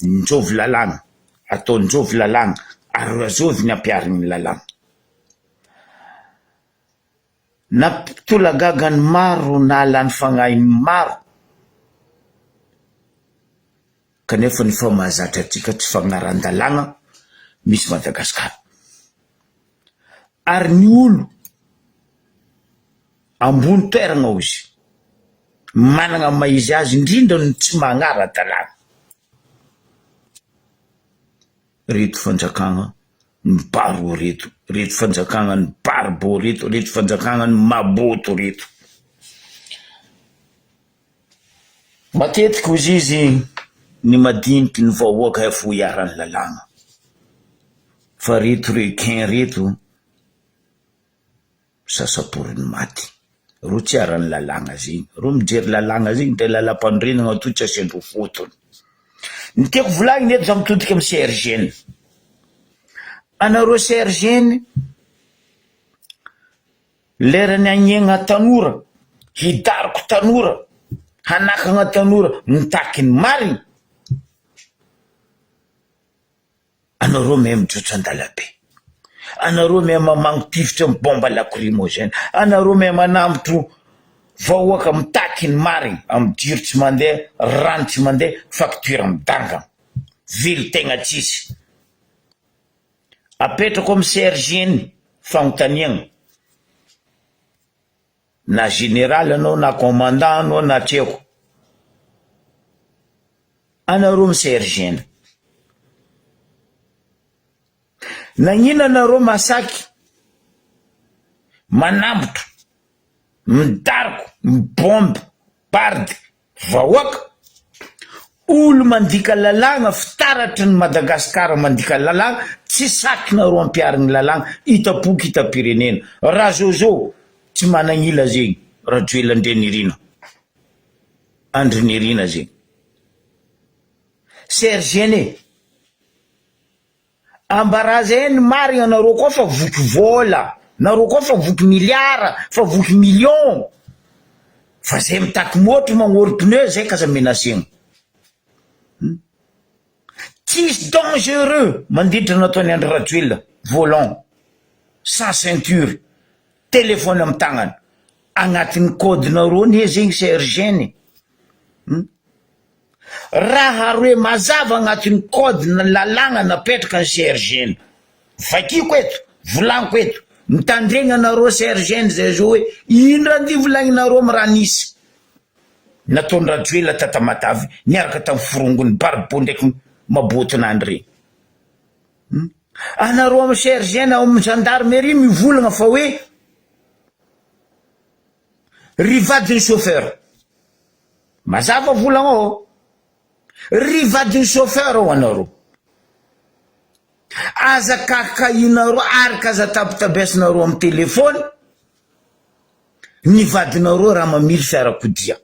njovy lalàgna, atao njovy lalàgna, ary azovy ny ampiariny lalàgna. Nampitolagagany maro na alany fagnainy maro, kanefa ny fa mahazatra atsika tsy fagnaran-dalàgna misy Madagasikara. Ary ny olo ambony toeragna ozy, managna maizy azy indrindra no tsy magnara-dalàgna. Reto fanjakagna ny baro reto, reto fanjakagna ny barbo reto, reto fanjakagna ny maboto reto. Matetika ozy izy ny madiniky ny vahoaka efa ho iarany lalàgna. Fa reto requin reto, sasaporiny maty. Ro tsy arany lalàgna zigny, ro mijery lalàgna zigny de lalam-pandrenagna to tsy asendro fotony. Ny tiako volagny eto za mitodika amin'ny CRGN. Anareo CRGN, lerany agnegna tanora, hidariko tanora, hanakagna tanora, mitaky ny mariny, anareo me mijotra an-dalabe. Anareo me mamangipivitra amin'ny bomba lacrymogène. Anareo me manambotro vahoaka mitaky ny mariny, amin'ny jiro tsy mandeha, rano tsy mandeha, facture midanga, vily tegna tsisy. Apetrako amin'ny CRGN fagnontaniagna. Na général anao, na commandant anao, na treko. Anareo amin'ny CRGN. Nagnino anareo masaky, manambotro, midariko, mibomby, bardy, vahoaka, olo mandika lalàgna, fitaratry ny Madagasikara mandika lalàgna, tsy sakinareo ampiariny lalàgna, hitapoky hita-pirenena. Raha zao tsy managnila zegny, raha joela andre nirina. Andry nirina zegny. CRGN ambaraza eny marigna anareo koa fa voky vola, nareo koa fa voky miliara, fa voky million. Fa zay mitaky motro magnory pneu zay kaza menasegna. Tsisy dangereux mandritra nataony Andry Rajoelina, volant, sans ceinture, téléphone amin'ny tagnany, agnatin'ny code-nareo ne zegny CRGN. Raha roe mazava agnatin'ny code na lalàgna napetraka ny CRGN. Vakiko eto, volagniko eto, mitandregna anareo CRGN zay zo hoe ino raha ndio volagninareo amin'ny raha nisy. Nataony Rajoelina tata Matavy niaraka tamin'ny forongony barbo ndraiky maboton'andry regny. Anareo amin'ny CRGN amin'ny gendarmerie mivolagna fa hoe rivadin'ny chauffeur. Mazava volagna ao. Rivadin'ny chauffeur ao anareo. Aza kakainareo araka aza tabitabesinareo amin'ny telefony, nivadinareo raha mamily fiarakodia.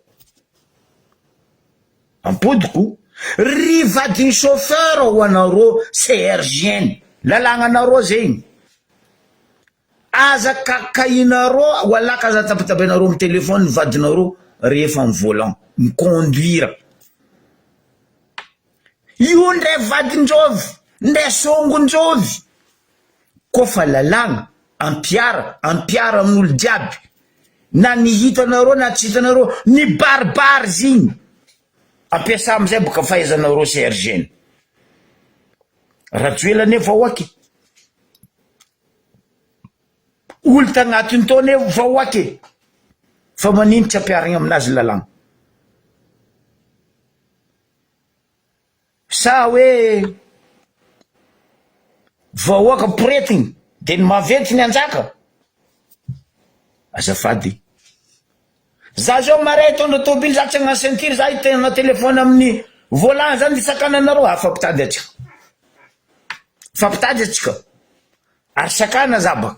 Ampodiko, rivadin'ny chauffeur ao anareo CRGN. Lalàgnanareo zegny. Aza kakainareo walaka aza tabitabenareo amin'ny telefony nivadinareo rehefa amin'ny volant, miconduire. Io ndray vadin-jovy, ndray songon-jovy. Kofa lalàgna, ampiara amin'olo jiaby. Na ny hitanareo na tsy hitanareo, ny baribary zigny. Ampiasa amizay boka fahaizanareo CRGN. Rajoelina nefa vahoaky. Olo tagnatiny tao nefa vahoaky. Fa manino tsy ampiarigna aminazy lalàgna. Sa hoe vahoaka poretigny de ny mavety ny anjaka. Azafady. Za zao maray tondra tobily za tsy agnano ceinture, za hitana telefony amin'ny volant zany sakananareo. Fampitady atsika. Fampitady atsika. Ary sakana zaba.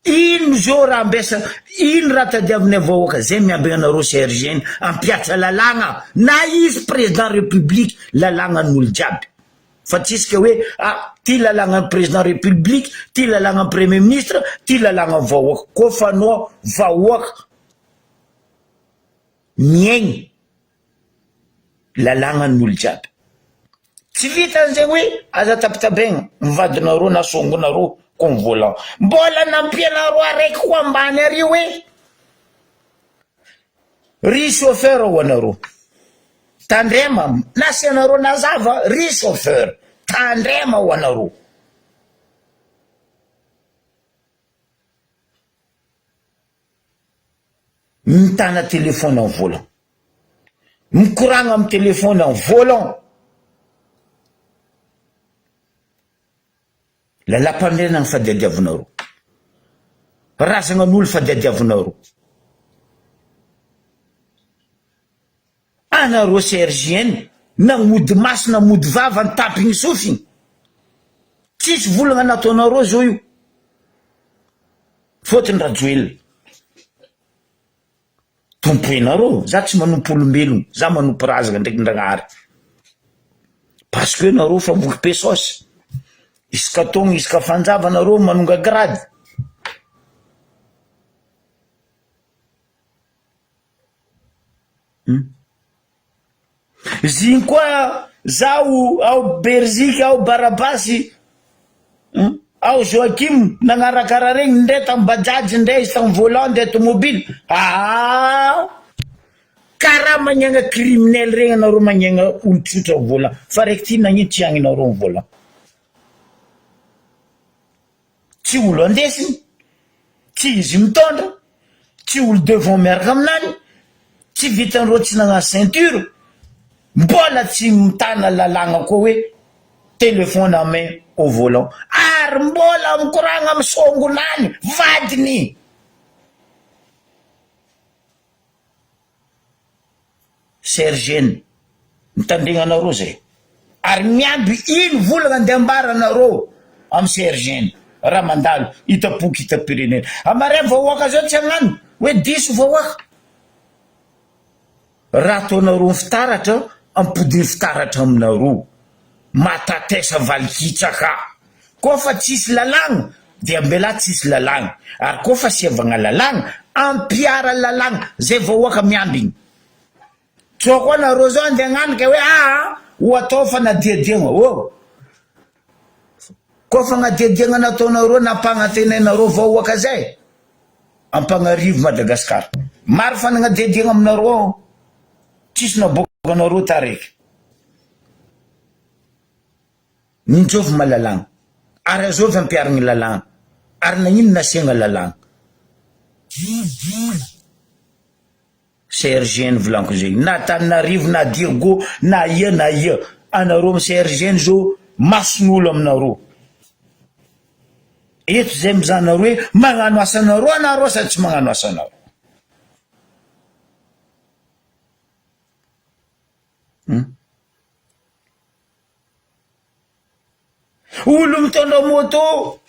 Ino zo raha ambesa, ino raha tadiavinay vahoaka zay miambigna anareo CRGN ampiatra lalàgna. Na izy président république lalàgna n'olo jiaby. Fa tsisika hoe ty lalàgna président république, ty lalàgna premier ministre, ty lalàgna vahoaka. Kofa anao vahoaka miaigny lalàgna n'olo jiaby. tsy vitan'izay hoe aza tapitabegna mivadinareo na songonareo ko ny volant mbola nampianareo araiky ko ambany ary hoe ry chauffeur ho anareo tandrema nasianareo nazava ry chauffeur tandrema ho anareo mitana telefony en volant mikoragna amin'ny telefony en volant lalam-pamerenana fadiadiavinareo razana n'olo fadiadiavinareo anareo sergienne na mody masina mody vava ny tapigny sofiny tsisy volagna nataonareo zao io fotony rajoelona tompoenareo za tsy manompo olombelogno za manompo razana ndraiky ndragnahary parce que nareo fa mokipe sosy isaka togno isaka fanjava nareo manonga grady ziny koa zaho ao Belgique ao Barabasy ao Joakim nagnarakarah regny ndray tamy bajaj ndray izy tamy volant de automobile karaha magnagna criminel regny anareo magnagna olo-tsotra volant fa raiky ty nagnino tsy agninareo ny volant tsy olo andesiny tsy izy mitondra tsy olo devant miaraka aminany tsy vitan'ireo tsy nagnano ceinture mbola tsy mitana lalagna koa hoe telefone à main au volant ary mbola mikoragna amy songonany vadiny sergeny mitandregna anareo zay ary miamby ino volagna andeha ambaranareo amy sergeny raha mandalo hitapoky hitapirenena amare vahoaka zao tsy agnano hoe diso vahoaka raha ataonareo ny fitaratra ampodiny fitaratra aminareo matatesa valikitsaka koa fa tsisy lalagna dia ambela tsisy lalagna ary koa fa siavagna lalagna ampiara lalagna zay vahoaka miambigny tsoko anareo zao andeha agnanika hoe ho atao fa nadiadiagna koa fa nadiadiagna nataonareo nampagnatenainareo vahoaka zay ampagnarivo Madagasikara maro fa nagnadiadiagna aminareo tsisy naboakanareo taraiky ninjovy malalagna ary azovy ampiaragny lalagna ary nagnino nasiagna lalagna sergeny volanko zay na Tananarivo na Dirgo na ia anareo amy sergeny zao mason'olo aminareo eto zay mizanareo hoe magnano asanareo anareo sady tsy magnano asanareo olo mitondra moto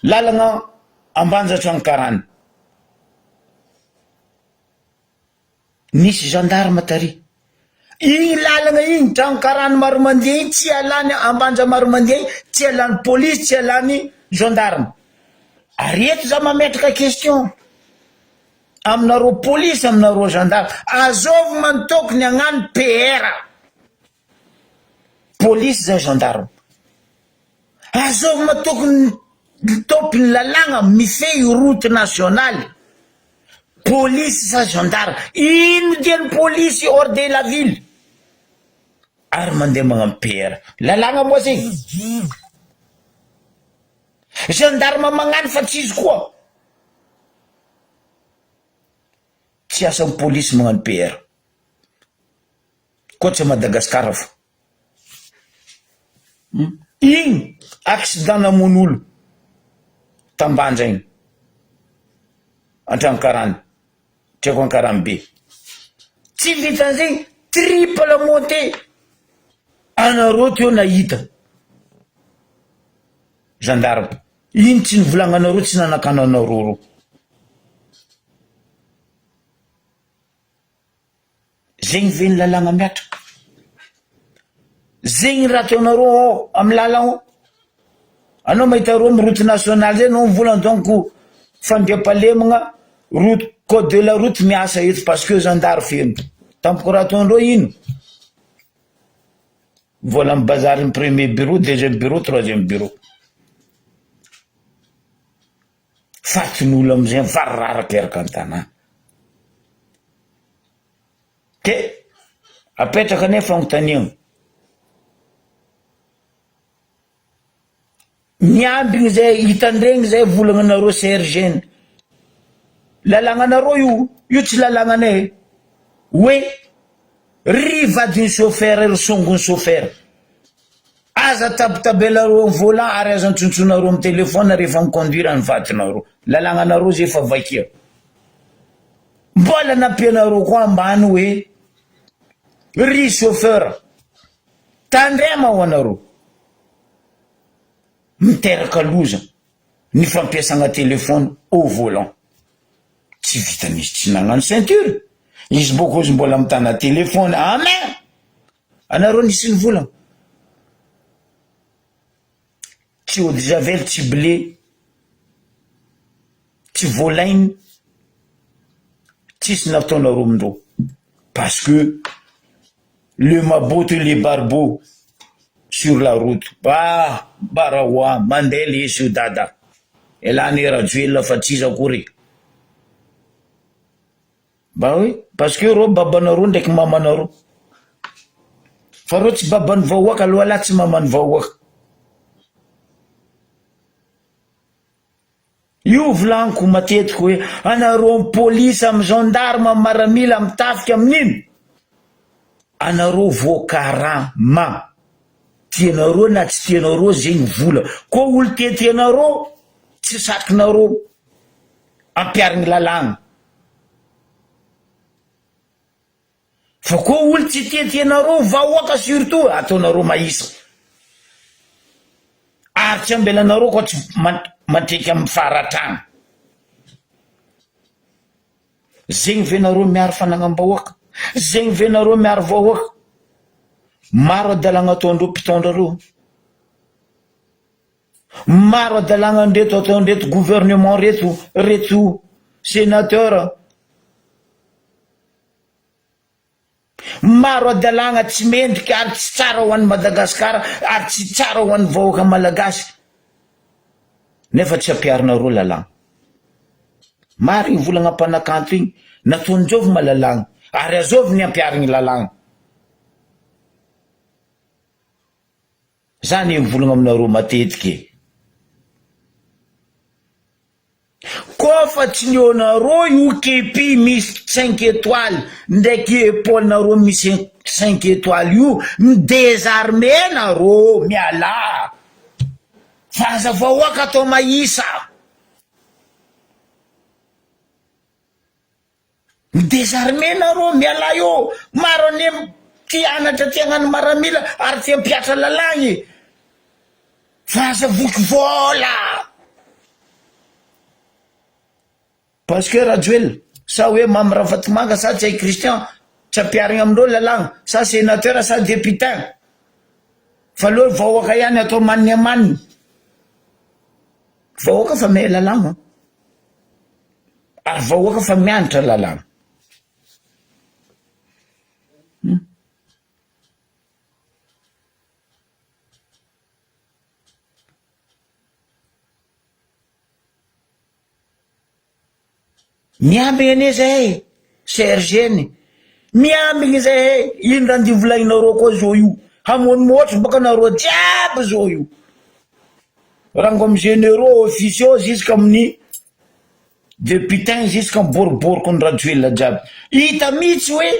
lalagna Ambanjatrano karany nisy gendarme tary igny lalagna igny trano karany maro mandeha igny tsy alany Ambanja maro mandeha igny tsy alany police tsy alany gendarme ary eto za mametraka question aminareo police aminareo gendarme azovy mantokony agnano PR police za gendarme azovy mantokony topiny lalagna mifehy route nationale police za gendarme ino diany police hors de la ville ary mandeha magnano PR lalagna moa zegny gendarme magnano fa tsy izy koa tsy asan'ny police magnano PR koatsy Madagasikara fa igny accident namon'olo tambanja igny antrano karany treko an-karany be tsy vitan'izay triple monté anareo teo nahita gendarme ino tsy nivolagnanareo tsy nanakana anareo ro zegny veny lalagna miatraka zegny raha ataonareo amy lalagna anao mahita reo amy route nationale zay anao mivolagna donc fandriampalemagna route code de la route miasa eto parce que gendarme feno tampoko raha ataondreo ino vola bazar premier bureau, deuxième bureau, troisième bureau. Fatin'olo amizay vararaka eraka an-tanà. Ke apetraka nefa agnontaniagna. Miambigny zay hitandregny zay volagnanareo sergeny. Lalagnanareo io tsy lalagnanay. Hoe ry vadiny chauffeur ry songony chauffeur. Aza tabitabelareo amin'ny volant ary aza antsontsoinareo amin'ny telefona rehefa miconduire ny vadinareo. Lalagnanareo zay efa vakia. Mbola nampianareo koa ambany hoe ry chauffeur tandrema ho anareo. Miteraka loza ny fampiasagna telefona au volant. Tsy vitan'izy tsy nagnano ceinture. Izy boko izy mbola mitana telefona. Amen. Anareo nisy ny volagna. Tsy eau de javel, tsy blé, tsy volainy, tsisy nataonareo amindreo. Parce que le maboto et les barbeaux sur la route. Barawa, mandele sur dada. Elani rajuela fatiza kuri. Oui, parce que ro babanaro ndek mamanaro. Farot baban vawak alwala tsy maman vawak. Io vlanko matetika hoe anareo amin'ny polisy amin'ny gendarme amin'ny maramila amin'ny tafika amin'ino. Anareo vokarama. Tianareo na tsy tianareo zegny vola. Ko olo tianareo tsy sakinareo ampiarigny lalagna. Fa ko olo tsy tianareo vahoaka surtout ataonareo maisa. Ary tsy ambelanareo ko tsy mateka amin'ny faratragna. Zegny venareo miaro fanagnam-bahoaka. Zegny venareo miaro vahoaka. Maro adalagna ataondreo mpitondra reo. Maro adalagna ndreto ataondreto gouvernement reto sénateur. Maro adalagna tsy mendrika ary tsy tsara ho an'ny Madagasikara ary tsy tsara ho an'ny vahoaka malagasy. Nefa tsy ampiarinareo lalagna. Maro igny volagna mpanakanto igny nataony jovy malalagna ary azovy ny ampiarigny lalagna. Zany volagna aminareo matetika. Kofa tsy nionareo io kepi misy 5 étoiles ndraiky épaule-nareo misy 5 étoiles io midésarmé nareo miala. Faza vahoaka atao maisa. Midésarmé nareo miala io. Maro any tianatra tiagnany maramila ary tia mpiatra lalagny. Faza voky vola. Parce que Rajuel, sa hoe Mamy Rafatimanga sa tsy hay Christian, tsy ampiarigny amindreo lalagna, sa sénateur sa député. Fa leo vahoaka ihany atao maniny amaniny. Vahoaka fa may lalagna. Ary vahoaka fa mianatra lalagna. Miambigny ane zahay sergeny. Miambigny zahay. Ino raha andia volagninareo koa zao io. Hamonimoatra baka nareo jiaby zao io. Rango amin'ny généraux officiaux jusqu'à amin'ny député jusqu'à boriboriko ny Rajoelina jiaby. Hita mihitsy hoe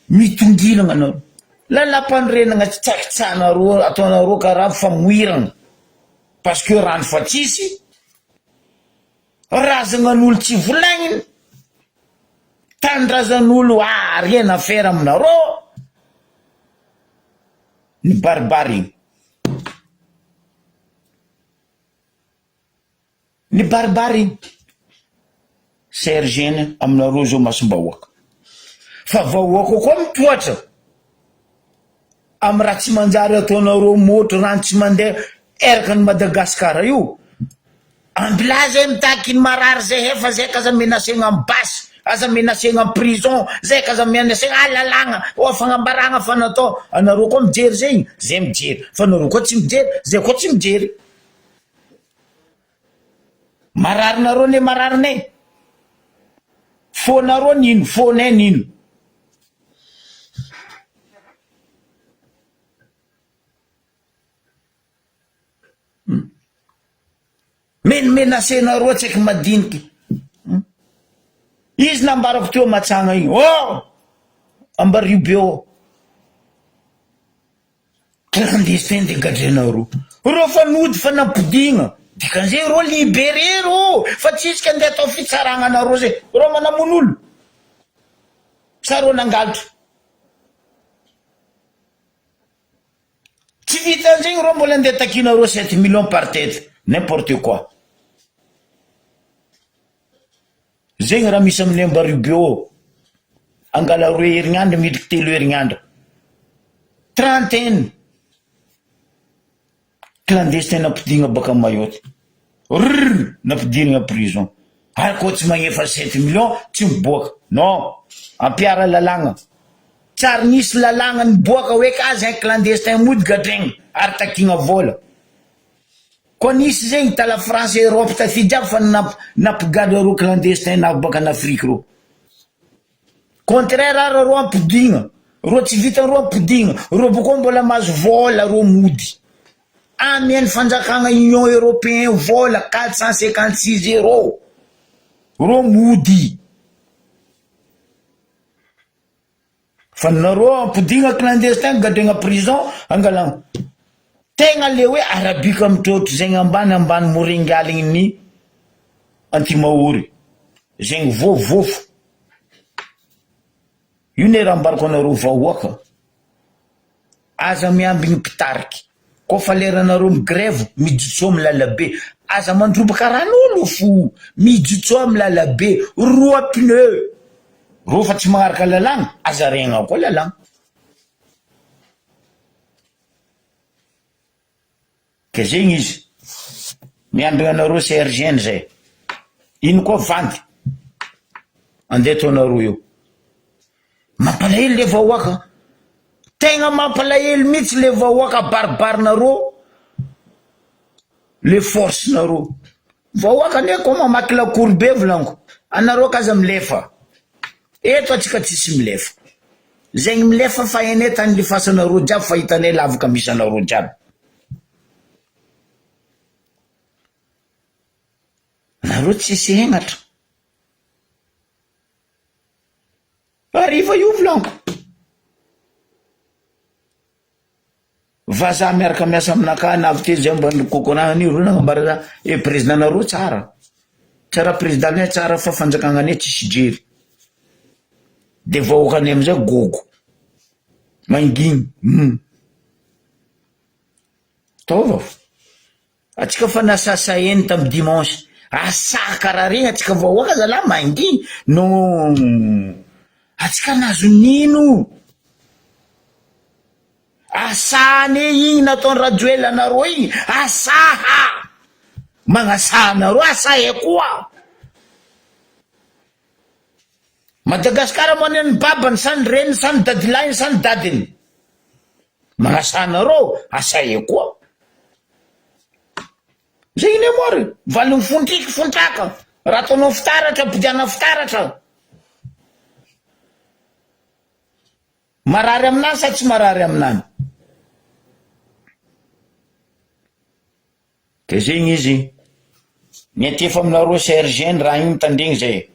mitongilana anareo. Lalam-panorenagna tsy tsakitsanareo ataonareo karaha famoirana. Parce que rano fa tsisy. Razanan'olo tsy volagniny. Tandrazan'olo rien à faire aminareo. Ny baribary. Ny baribary. Sergeny aminareo zao masom-bahoaka. Fa vahoaka koa mitoatra. Amin'ny raha tsy manjary ataonareo motro rano tsy mandeha eraka ny Madagasikara io. Ambilazy mitaky ny marary zay efa zay kaza menasegna amin'ny basy aza menasegna am prison zay ka aza menasegna lalagna afagnambaragna fa natao anareo koa mijery zegny zay mijery fa anareo koa tsy mijery zay koa tsy mijery mararinareo ne mararinay fonareo nino fonay nino menasenareo tsy aiky madiniky izy nambarako teo matsagna igny ambario be o clandestin de gadrenareo reo fa nody fa nampidigna dikan'izay reo libéré reo fa tsisika andeha atao fitsaragna anareo zay reo manamon'olo sa reo nangalitra tsy vitan'zegny reo mbola andeha takinareo 7 millions par tête n'importe quoi zegny raha misy amin'ny ambario bio angala 2 herignandro midriky 3 herignandro 31 clandestin nampidigna baka Mayotte nampidirigna prison ary koa tsy magnefa 7 millions tsy miboaka non ampiara lalagna tsary nisy lalagna niboaka hoe ka zay clandestin mody gadregny ary takigna vola koa nisy zegny tala France Europe taty jiaby fa nampigady reo clandestin na baka an'Afrika reo contraire ary reo ampidigna reo tsy vitan'reo ampidigna reo bokoa mbola mahazo vola reo mody amiany fanjakagna Union Européen vola 456 euros reo mody fa nareo ampidigna clandestin gadregna prison angalagna tegna le hoe arabika mitrotro zegny ambany moringaligny ny antimahory zegny vovofo io ne raha ambarako anareo vahoaka aza miambigny pitariky koa fa leranareo migrève mijotso amy lalabe aza mandrobaka ran'olo fo mijotso amy lalabe 3 pneu reo fa tsy magnaraka lalagna aza regna koa lalagna ke zegny izy miambigna anareo CRGN zay ino koa vandy andeha ataonareo eo mampalahelo le vahoaka tegna mampalahelo mihitsy le vahoaka baribarinareo le force nareo vahoaka ne koa mamaky lakory be volaniko anareo kaza milefa eto atsika tsisy milefa zegny milefa fa ene tany lifasanareo jiaby fa hitanay lavaka misy anareo jiaby nareo tsisy hegnatra ariva io volaniko vazaha miaraka miasa aminaka navy te zay mba kokonananio reo nagnambara za président nareo tsara président ne tsara fa fanjakagna ne tsisy jery de vahoakany amizay gogo mangigny taova atsika fa nasasa eny tamy dimanche asa karaha regny atsika vahoaka zala mangigny non atsika nazo nino asane igny nataony rajoela anareo igny asaha magnasaha anareo asa e koa Madagasikara mo any babany sany reny sany dadilahiny sany dadiny magnasaha anareo asa e koa zay ine mory valiny fontriky fontraka raha ataonao fitaratra pidiana fitaratra marary aminany sa tsy marary aminany ke zegny izy nyetefa aminareo CRGN raha igny mitandregny zay